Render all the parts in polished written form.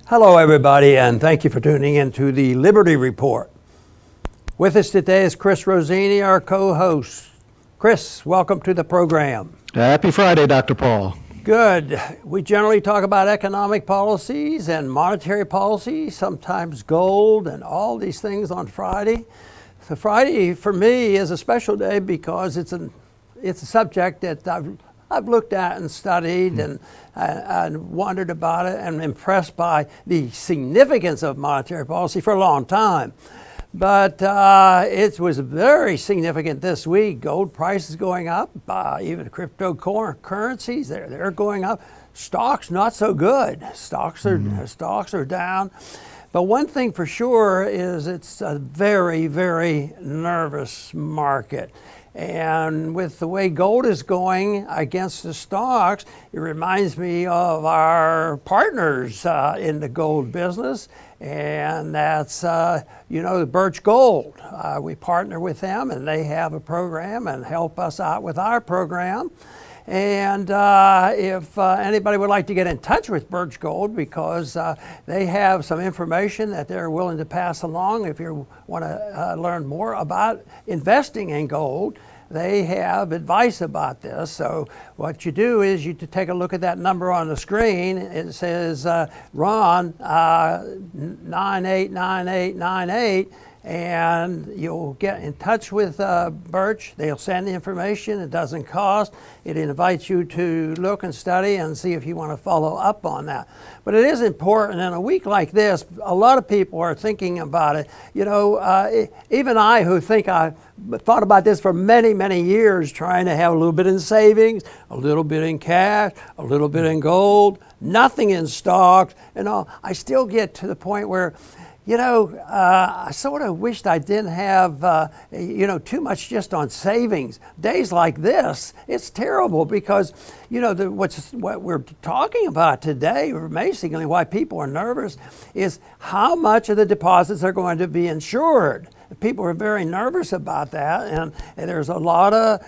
Hello, everybody, and thank you for tuning in to the Liberty Report. With us today is Chris Rossini, our co-host. Chris, welcome to the program. Happy Friday, Dr. Paul. Good. We generally talk about economic policies and monetary policy, sometimes gold and all these things on Friday. So Friday, for me, is a special day because it's a subject that I've looked at and studied and wondered about it and impressed by the significance of monetary policy for a long time. But it was very significant this week. Gold prices going up, even cryptocurrencies, they're going up. Stocks, not so good. Stocks are down. But one thing for sure is it's a very, very nervous market. And with the way gold is going against the stocks, it reminds me of our partners in the gold business, and that's, the Birch Gold. We partner with them, and they have a program and help us out with our program. And if anybody would like to get in touch with Birch Gold, because they have some information that they're willing to pass along if you want to learn more about investing in gold, they have advice about this. So what you do is you take a look at that number on the screen. It says Ron 989898. And you'll get in touch with Birch. They'll send the information. It doesn't cost. It invites you to look and study and see if you want to follow up on that. But it is important in a week like this. A lot of people are thinking about it. Even I, who think I thought about this for many, many years, trying to have a little bit in savings, a little bit in cash, a little bit in gold, nothing in stocks, and all. I still get to the point where I sort of wished I didn't have, too much just on savings. Days like this, it's terrible because, what we're talking about today, or basically why people are nervous, is how much of the deposits are going to be insured. People are very nervous about that, and there's a lot of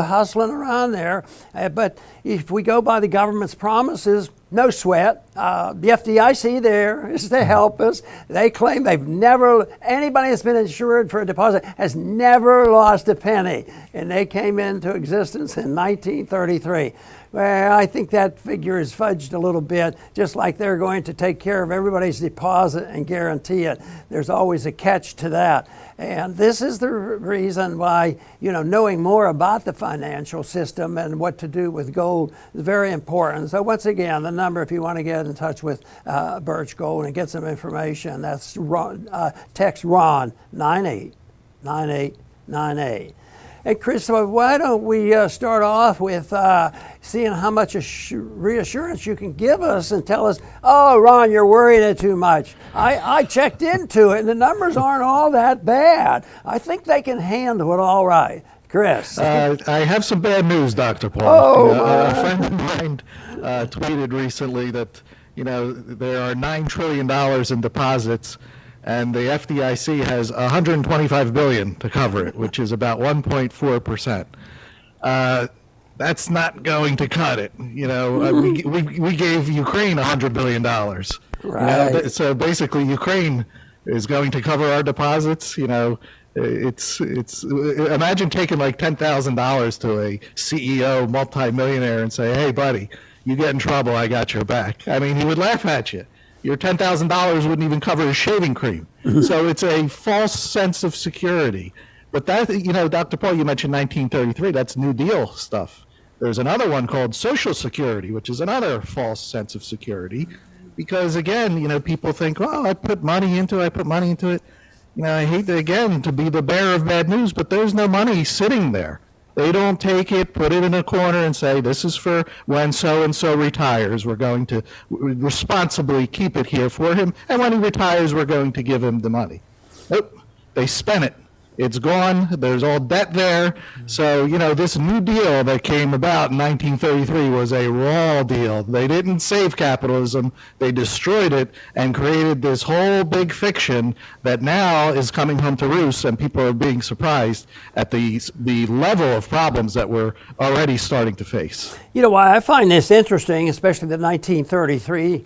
hustling around there. But if we go by the government's promises, no sweat. The FDIC there is to help us. They claim anybody that's been insured for a deposit has never lost a penny. And they came into existence in 1933. Well, I think that figure is fudged a little bit, just like they're going to take care of everybody's deposit and guarantee it. There's always a catch to that. And this is the reason why, knowing more about the financial system and what to do with gold is very important. So once again, the number, if you want to get in touch with Birch Gold and get some information, that's text Ron 989898. And Chris, why don't we start off with seeing how much reassurance you can give us and tell us, oh, Ron, you're worrying it too much. I checked into it, and the numbers aren't all that bad. I think they can handle it all right. Chris. I have some bad news, Dr. Paul. Oh, a friend of mine tweeted recently that, there are $9 trillion in deposits, and the FDIC has $125 billion to cover it, which is about 1.4%. That's not going to cut it. We gave Ukraine $100 billion. Right. So basically, Ukraine is going to cover our deposits. It's imagine taking like $10,000 to a CEO, multimillionaire, and say, "Hey, buddy, you get in trouble, I got your back." I mean, he would laugh at you. Your $10,000 wouldn't even cover his shaving cream. So it's a false sense of security. But that, Dr. Paul, you mentioned 1933. That's New Deal stuff. There's another one called Social Security, which is another false sense of security. Because again, people think, "Oh, I put money into it. I hate to be the bearer of bad news, but there's no money sitting there. They don't take it, put it in a corner, and say, this is for when so-and-so retires. We're going to responsibly keep it here for him, and when he retires, we're going to give him the money." Nope, they spent it. It's gone. There's all debt there. So, this New Deal that came about in 1933 was a raw deal. They didn't save capitalism. They destroyed it and created this whole big fiction that now is coming home to roost, and people are being surprised at the level of problems that we're already starting to face. You know why I find this interesting, especially the 1933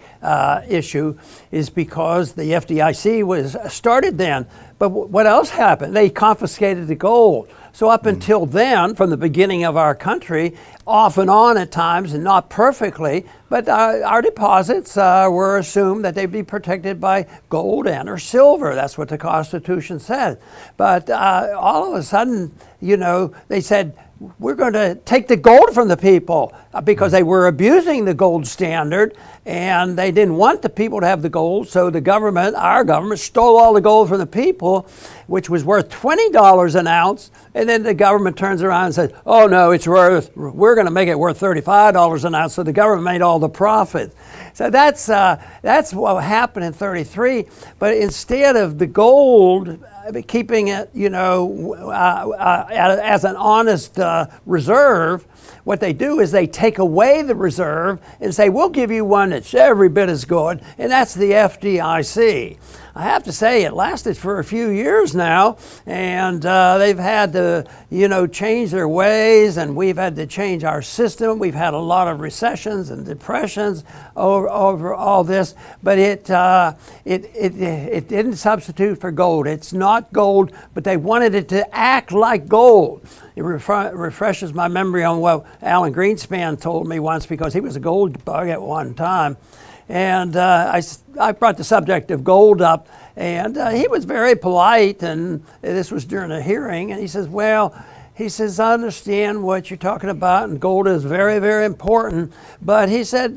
issue, is because the FDIC was started then. But what else happened? They confiscated the gold. So up until then, from the beginning of our country, off and on at times, and not perfectly, but our deposits were assumed that they'd be protected by gold and or silver. That's what the Constitution said. But all of a sudden, you know, they said, we're going to take the gold from the people because they were abusing the gold standard and they didn't want the people to have the gold. So the government, our government, stole all the gold from the people, which was worth $20 an ounce. And then the government turns around and says, oh no, we're going to make it worth $35 an ounce. So the government made all the profit. So that's what happened in 33. But instead of the gold, keeping it, you know, as an honest reserve, what they do is they take away the reserve and say, we'll give you one that's every bit as good, and that's the FDIC. I have to say, it lasted for a few years now, and they've had to, you know, change their ways, and we've had to change our system. We've had a lot of recessions and depressions over all this, but it didn't substitute for gold. It's not gold, but they wanted it to act like gold. It refreshes my memory on what Alan Greenspan told me once, because he was a gold bug at one time. And I brought the subject of gold up, and he was very polite, and this was during a hearing, and he says, well, he says, I understand what you're talking about, and gold is very, very important, but he said,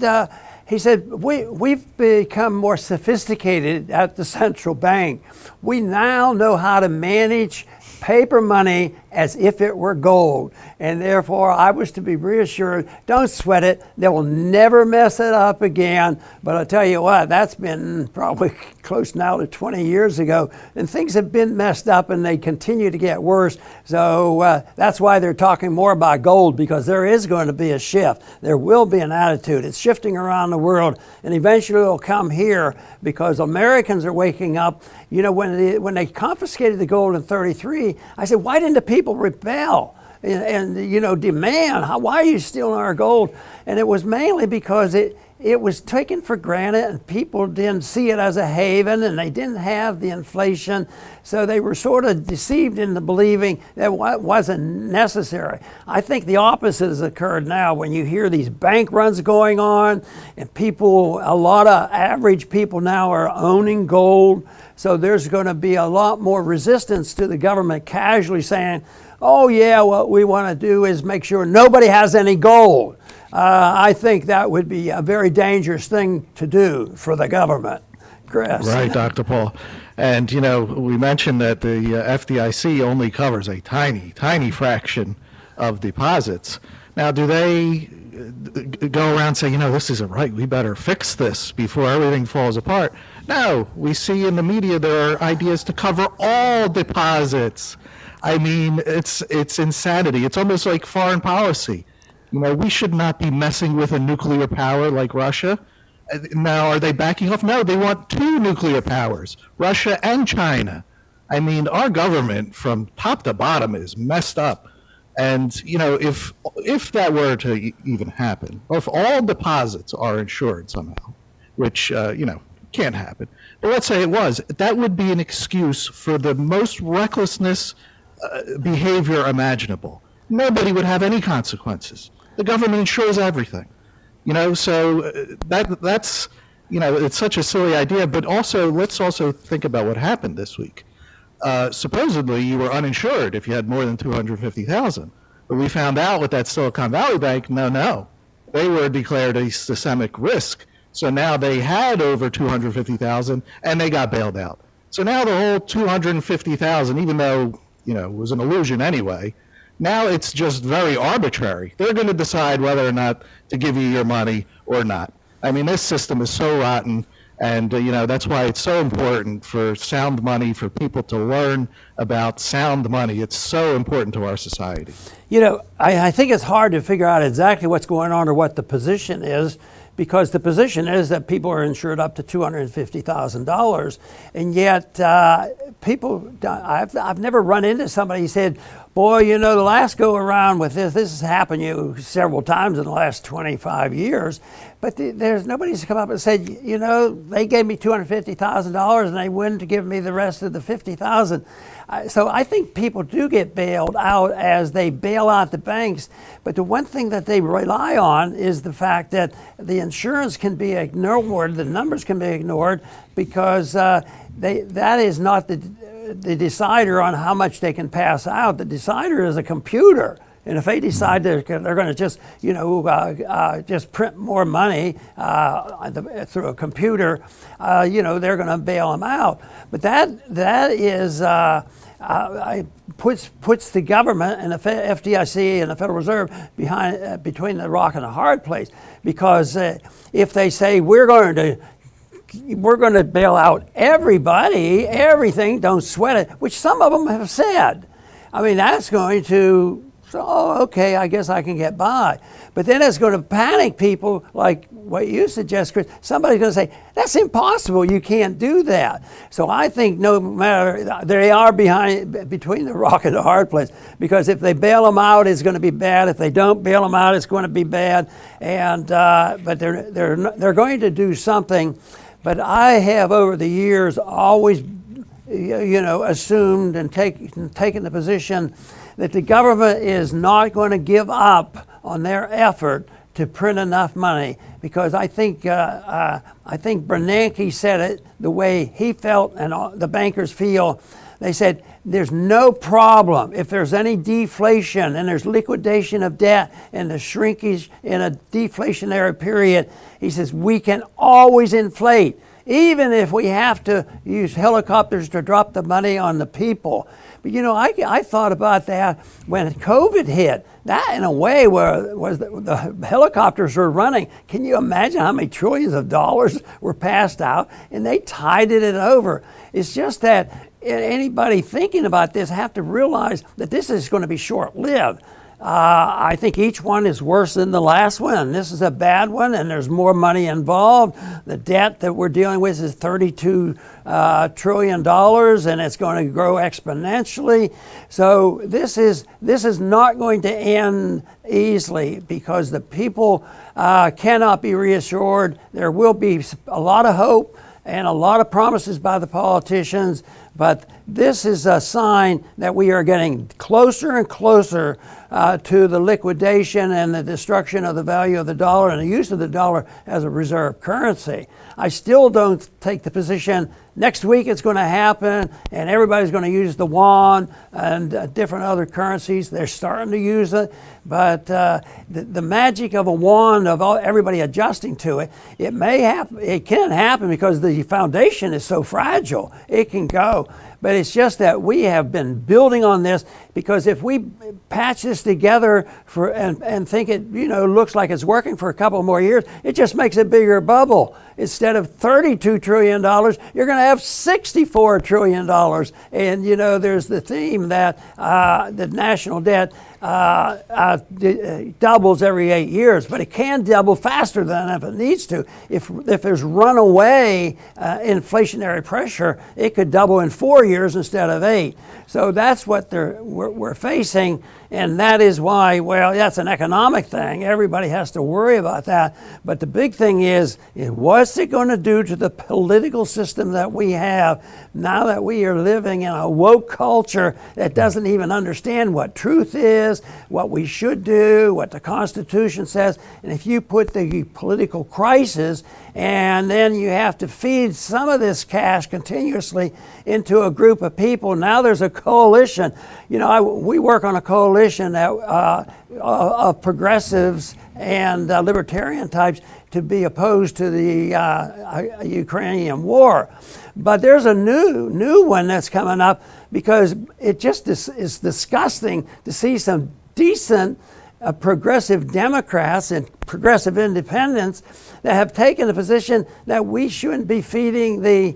we've become more sophisticated at the central bank. We now know how to manage paper money as if it were gold. And therefore, I was to be reassured, don't sweat it. They will never mess it up again. But I'll tell you what, that's been probably close now to 20 years ago. And things have been messed up and they continue to get worse. So that's why they're talking more about gold, because there is going to be a shift. There will be an attitude. It's shifting around the world, and eventually it'll come here, because Americans are waking up. You know, when they confiscated the gold in 33, I said, why didn't the people rebel and you know, demand, why are you stealing our gold? And it was mainly because it was taken for granted, and people didn't see it as a haven, and they didn't have the inflation, so they were sort of deceived into believing that it wasn't necessary. I think the opposite has occurred now when you hear these bank runs going on, and people, a lot of average people now are owning gold. So there's going to be a lot more resistance to the government casually saying, oh yeah, what we want to do is make sure nobody has any gold. I think that would be a very dangerous thing to do for the government. Chris. Right, Dr. Paul. And, you know, we mentioned that the FDIC only covers a tiny, tiny fraction of deposits. Now, do they go around saying, you know, this isn't right, we better fix this before everything falls apart? No, we see in the media there are ideas to cover all deposits. I mean, it's insanity. It's almost like foreign policy. You know, we should not be messing with a nuclear power like Russia. Now, are they backing off? No, they want two nuclear powers, Russia and China. I mean, our government from top to bottom is messed up. And, you know, if that were to even happen, or if all deposits are insured somehow, which, you know, can't happen. But let's say it was, that would be an excuse for the most recklessness behavior imaginable. Nobody would have any consequences. The government insures everything. You know, so that's, you know, it's such a silly idea, but also, let's also think about what happened this week. Supposedly you were uninsured if you had more than 250,000. But we found out with that Silicon Valley Bank, no, they were declared a systemic risk. So now they had over 250,000 and they got bailed out. So now the whole 250,000, even though, you know, it was an illusion anyway, now it's just very arbitrary. They're going to decide whether or not to give you your money or not. I mean, this system is so rotten, and you know, that's why it's so important for sound money, for people to learn about sound money. It's so important to our society. You know, I think it's hard to figure out exactly what's going on or what the position is, because the position is that people are insured up to $250,000, and yet people, I've never run into somebody who said, boy, you know, the last go around with this has happened several times in the last 25 years, but there's nobody's come up and said, you know, they gave me $250,000 and they wouldn't give me the rest of the $50,000. So I think people do get bailed out as they bail out the banks, but the one thing that they rely on is the fact that the insurance can be ignored, the numbers can be ignored, because that is not the decider on how much they can pass out. The decider is a computer. And if they decide they're going to just, you know, just print more money through a computer, you know, they're going to bail them out. But that is puts the government and the FDIC and the Federal Reserve between the rock and a hard place, because if they say we're going to bail out everything, don't sweat it, which some of them have said. I mean, that's going to. So, okay, I guess I can get by. But then it's going to panic people like what you suggest, Chris. Somebody's going to say, that's impossible. You can't do that. So I think no matter, they are between the rock and the hard place. Because if they bail them out, it's going to be bad. If they don't bail them out, it's going to be bad. And but they're going to do something. But I have over the years always, you know, assumed and taken the position that the government is not going to give up on their effort to print enough money, because I think Bernanke said it the way he felt and the bankers feel. They said there's no problem if there's any deflation and there's liquidation of debt and the shrinkage in a deflationary period. He says we can always inflate, even if we have to use helicopters to drop the money on the people. But you know, I thought about that when COVID hit. That, in a way, was the helicopters were running. Can you imagine how many trillions of dollars were passed out? And they tided it over. It's just that anybody thinking about this have to realize that this is going to be short-lived. I think each one is worse than the last one. This is a bad one, and there's more money involved. The debt that we're dealing with is $32 trillion, and it's going to grow exponentially. So this is not going to end easily, because the people cannot be reassured. There will be a lot of hope and a lot of promises by the politicians, but this is a sign that we are getting closer and closer to the liquidation and the destruction of the value of the dollar and the use of the dollar as a reserve currency. I still don't take the position next week it's going to happen and everybody's going to use the yuan and different other currencies. They're starting to use it, but the magic of a yuan, of everybody adjusting to it, it may happen. It can happen because the foundation is so fragile. It can go. But it's just that we have been building on this, because if we patch this together and think it, you know, looks like it's working for a couple more years, it just makes a bigger bubble. Instead of $32 trillion, you're going to have $64 trillion. And, you know, there's the theme that the national debt doubles every 8 years, but it can double faster than if it needs to. If there's runaway inflationary pressure, it could double in 4 years instead of 8. So that's what we're facing, and that is why, well, that's an economic thing. Everybody has to worry about that. But the big thing is what's it going to do to the political system that we have now that we are living in a woke culture that doesn't even understand what truth is, what we should do, what the Constitution says. And if you put the political crisis and then you have to feed some of this cash continuously into a group of people, now there's a coalition. You know, we work on a coalition of progressives and libertarian types to be opposed to the Ukrainian war. But there's a new one that's coming up, because it just is disgusting to see some decent progressive Democrats and progressive independents that have taken the position that we shouldn't be feeding the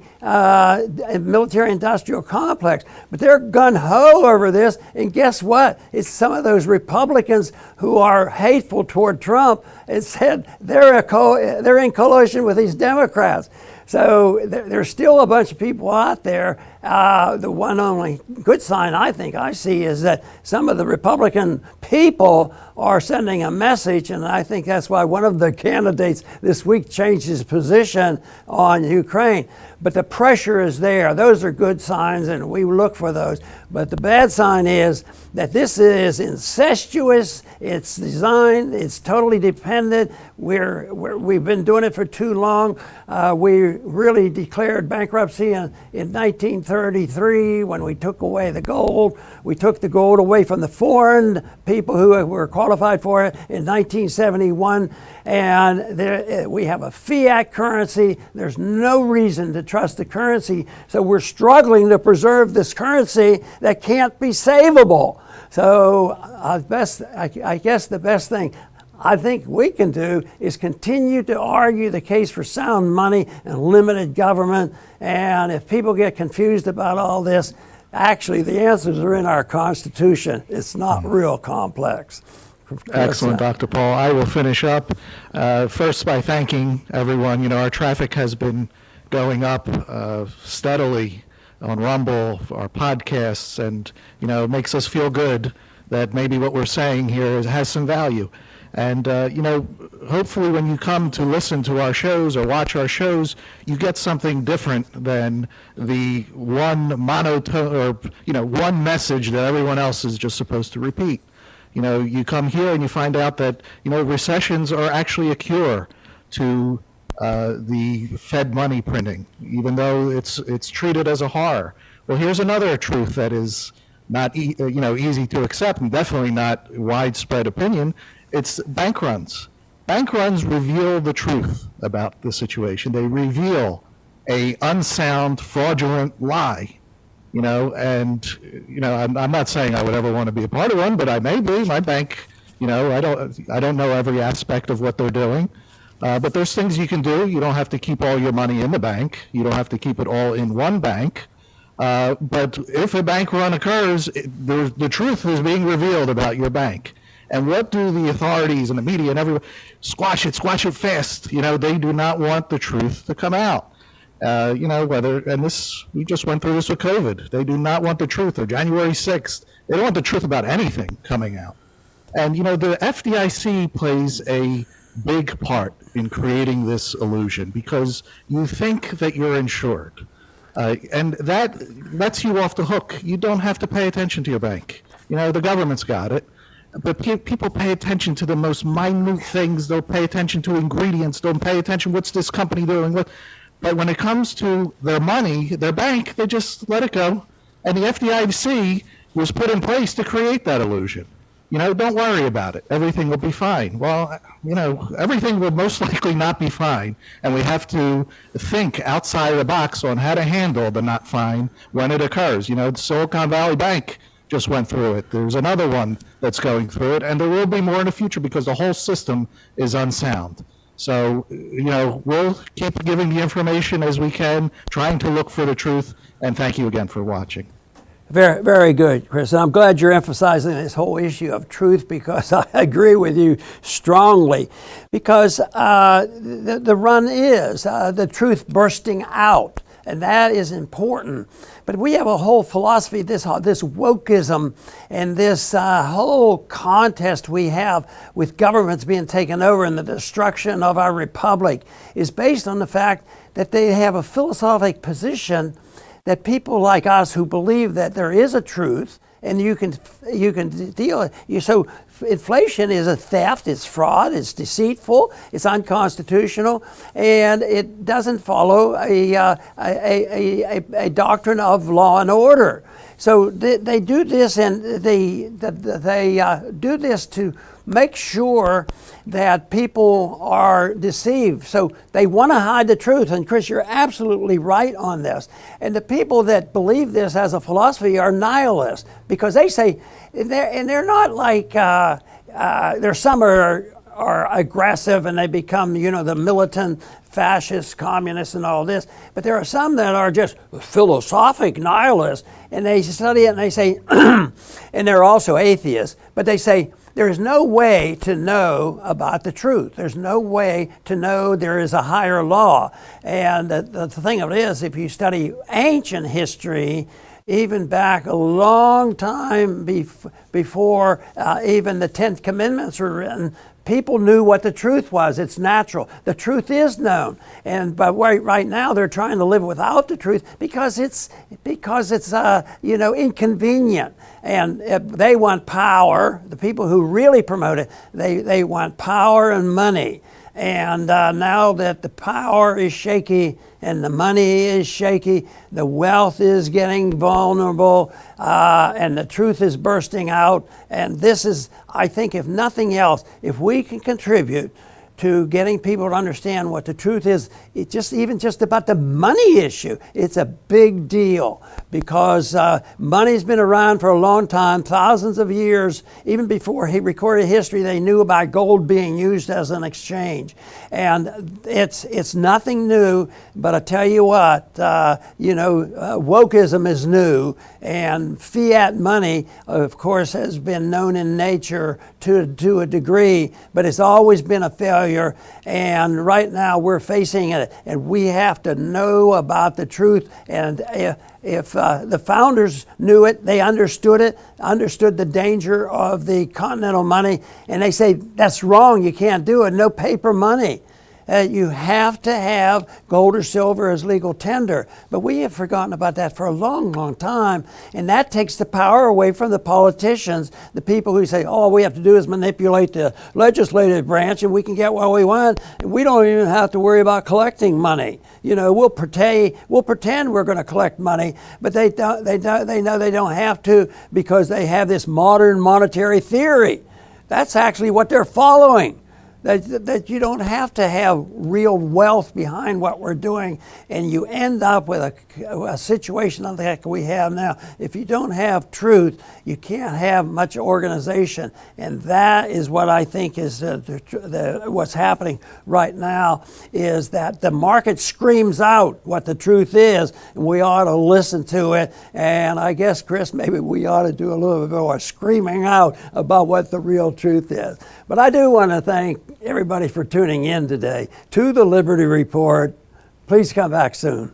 military-industrial complex. But they're gun-ho over this, and guess what? It's some of those Republicans who are hateful toward Trump and said they're in coalition with these Democrats. So there's still a bunch of people out there. The one only good sign I think I see is that some of the Republican people are sending a message, and I think that's why one of the candidates this week changed his position on Ukraine. But the pressure is there. Those are good signs, and we look for those. But the bad sign is that this is incestuous. It's designed. It's totally dependent. We've been doing it for too long. We really declared bankruptcy in 1933 when we took away the gold. We took the gold away from the foreign people who were qualified for it in 1971. And we have a fiat currency. There's no reason to trust the currency. So we're struggling to preserve this currency that can't be savable. So I guess the best thing I think we can do is continue to argue the case for sound money and limited government. And if people get confused about all this, actually the answers are in our Constitution. It's not real complex. Excellent, Dr. Paul. I will finish up first by thanking everyone. Our traffic has been going up steadily on Rumble, our podcasts, and it makes us feel good that maybe what we're saying here has some value. And hopefully when you come to listen to our shows or watch our shows, you get something different than the one monotone or one message that everyone else is just supposed to repeat. You come here and you find out that recessions are actually a cure to the Fed money printing, even though it's treated as a horror. Well, here's another truth that is not easy to accept, and definitely not widespread opinion. It's bank runs. Bank runs reveal the truth about the situation. They reveal a unsound, fraudulent lie. I'm not saying I would ever want to be a part of one, but I may be. My bank, I don't know every aspect of what they're doing. But there's things you can do. You don't have to keep all your money in the bank. You don't have to keep it all in one bank. But if a bank run occurs, the truth is being revealed about your bank. And what do the authorities and the media and everyone squash it fast? They do not want the truth to come out. We just went through this with COVID. They do not want the truth, or January 6th. They don't want the truth about anything coming out. And, the FDIC plays a big part in creating this illusion because you think that you're insured. And that lets you off the hook. You don't have to pay attention to your bank. The government's got it. But people pay attention to the most minute things. They'll pay attention to ingredients. They'll pay attention, what's this company doing? But when it comes to their money, their bank, they just let it go. And the FDIC was put in place to create that illusion. Don't worry about it. Everything will be fine. Well, everything will most likely not be fine. And we have to think outside the box on how to handle the not fine when it occurs. The Silicon Valley Bank just went through it. There's another one that's going through it, and there will be more in the future because the whole system is unsound. So, we'll keep giving the information as we can, trying to look for the truth, and thank you again for watching. Very, very good, Chris. And I'm glad you're emphasizing this whole issue of truth because I agree with you strongly. Because the run is the truth bursting out, and that is important. But we have a whole philosophy, this wokeism, and this whole contest we have with governments being taken over and the destruction of our republic is based on the fact that they have a philosophic position that people like us who believe that there is a truth and you can deal it. So inflation is a theft, it's fraud, it's deceitful, it's unconstitutional, and it doesn't follow a doctrine of law and order. So they do this, and they do this to make sure that people are deceived. So they want to hide the truth. And Chris, you're absolutely right on this. And the people that believe this as a philosophy are nihilists because they say, and they're not like, there's some are are aggressive and they become, the militant fascists, communists, and all this. But there are some that are just philosophic nihilists, and they study it and they say, and they're also atheists, but they say, there is no way to know about the truth. There's no way to know there is a higher law. And the thing of it is, if you study ancient history, even back a long time before even the 10 Commandments were written, people knew what the truth was. It's natural. The truth is known. But right now they're trying to live without the truth because it's inconvenient. And they want power. The people who really promote it, they want power and money. And now that the power is shaky and the money is shaky, the wealth is getting vulnerable, and the truth is bursting out. And this is, I think, if nothing else, if we can contribute to getting people to understand what the truth is, even just about the money issue, it's a big deal because money's been around for a long time, thousands of years. Even before he recorded history, they knew about gold being used as an exchange. And it's nothing new, but I tell you what, wokeism is new, and fiat money, of course, has been known in nature to a degree, but it's always been a failure. And right now we're facing it, and we have to know about the truth. And if the founders knew it, they understood the danger of the continental money, and they say that's wrong, you can't do it, no paper money. You have to have gold or silver as legal tender. But we have forgotten about that for a long, long time. And that takes the power away from the politicians, the people who say, all we have to do is manipulate the legislative branch and we can get what we want. And we don't even have to worry about collecting money. We'll pretend we're going to collect money, but they know they don't have to because they have this modern monetary theory. That's actually what they're following. That you don't have to have real wealth behind what we're doing, and you end up with a situation like we have now. If you don't have truth, you can't have much organization, and that is what I think is what's happening right now, is that the market screams out what the truth is, and we ought to listen to it. And I guess, Chris, maybe we ought to do a little bit more screaming out about what the real truth is. But I do want to thank everybody for tuning in today to the Liberty Report. Please come back soon.